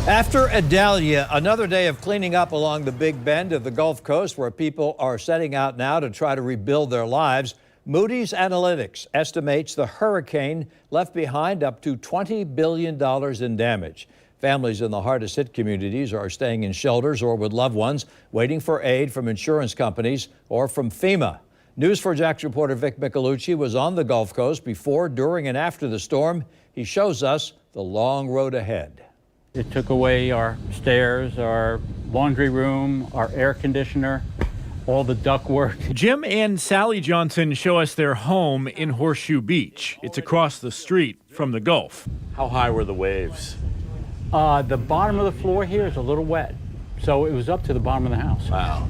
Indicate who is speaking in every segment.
Speaker 1: After Idalia, another day of cleaning up along the Big Bend of the Gulf Coast, where people are setting out now to try to rebuild their lives. Moody's Analytics estimates the hurricane left behind up to $20 billion in damage. Families in the hardest hit communities are staying in shelters or with loved ones, waiting for aid from insurance companies or from FEMA. News4JAX reporter Vic Micolucci was on the Gulf Coast before, during, and after the storm. He shows us the long road ahead.
Speaker 2: It took away our stairs, our laundry room, our air conditioner, all the ductwork.
Speaker 3: Jim and Sally Johnson show us their home in Horseshoe Beach. It's across the street from the Gulf.
Speaker 4: How high were the waves?
Speaker 2: The bottom of the floor here is a little wet, so it was up to the bottom of the house.
Speaker 4: Wow.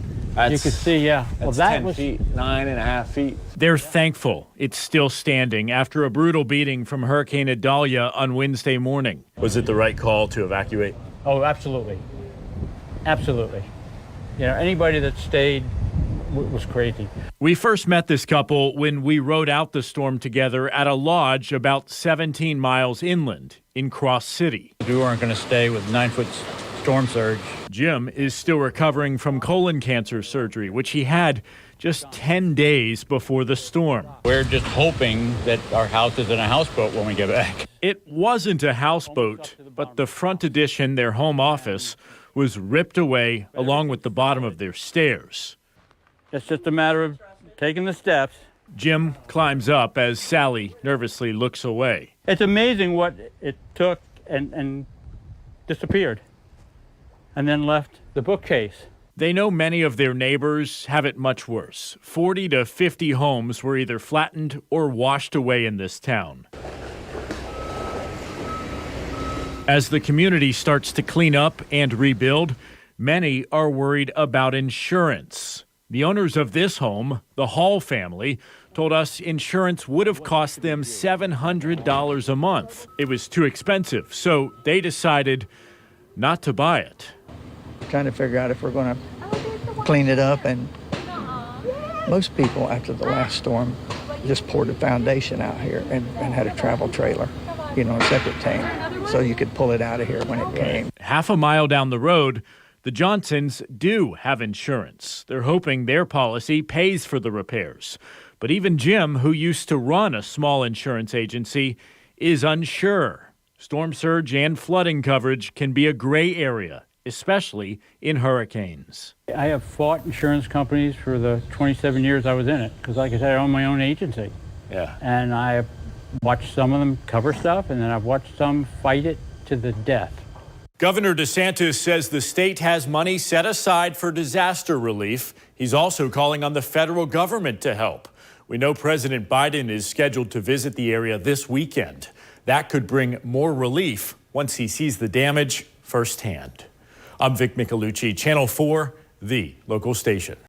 Speaker 2: You could see, yeah.
Speaker 4: Well, that 10 was 9.5 feet.
Speaker 3: They're thankful it's still standing after a brutal beating from Hurricane Idalia on Wednesday morning.
Speaker 4: Was it the right call to evacuate?
Speaker 2: Oh, absolutely. Absolutely. You know, anybody that stayed was crazy.
Speaker 3: We first met this couple when we rode out the storm together at a lodge about 17 miles inland in Cross City.
Speaker 2: We weren't going to stay with 9-foot storm surge.
Speaker 3: Jim is still recovering from colon cancer surgery, which he had just 10 days before the storm.
Speaker 2: We're just hoping that our house is in a houseboat when we get back.
Speaker 3: It wasn't a houseboat, but the front addition, their home office, was ripped away along with the bottom of their stairs.
Speaker 2: It's just a matter of taking the steps.
Speaker 3: Jim climbs up as Sally nervously looks away.
Speaker 2: It's amazing what it took and disappeared, and then left the bookcase.
Speaker 3: They know many of their neighbors have it much worse. 40 to 50 homes were either flattened or washed away in this town. As the community starts to clean up and rebuild, many are worried about insurance. The owners of this home, the Hall family, told us insurance would have cost them $700 a month. It was too expensive, so they decided not to buy it.
Speaker 5: Trying to figure out if we're going to clean it up, and most people after the last storm just poured a foundation out here and had a travel trailer, you know, a separate tank, so you could pull it out of here when it came.
Speaker 3: Half a mile down the road, the Johnsons do have insurance. They're hoping their policy pays for the repairs. But even Jim, who used to run a small insurance agency, is unsure. Storm surge and flooding coverage can be a gray area, especially in hurricanes.
Speaker 2: I have fought insurance companies for the 27 years I was in it, because like I said, I own my own agency.
Speaker 4: Yeah.
Speaker 2: And I watched some of them cover stuff, and then I've watched some fight it to the death.
Speaker 3: Governor DeSantis says the state has money set aside for disaster relief. He's also calling on the federal government to help. We know President Biden is scheduled to visit the area this weekend. That could bring more relief once he sees the damage firsthand. I'm Vic Micolucci, Channel 4, the local station.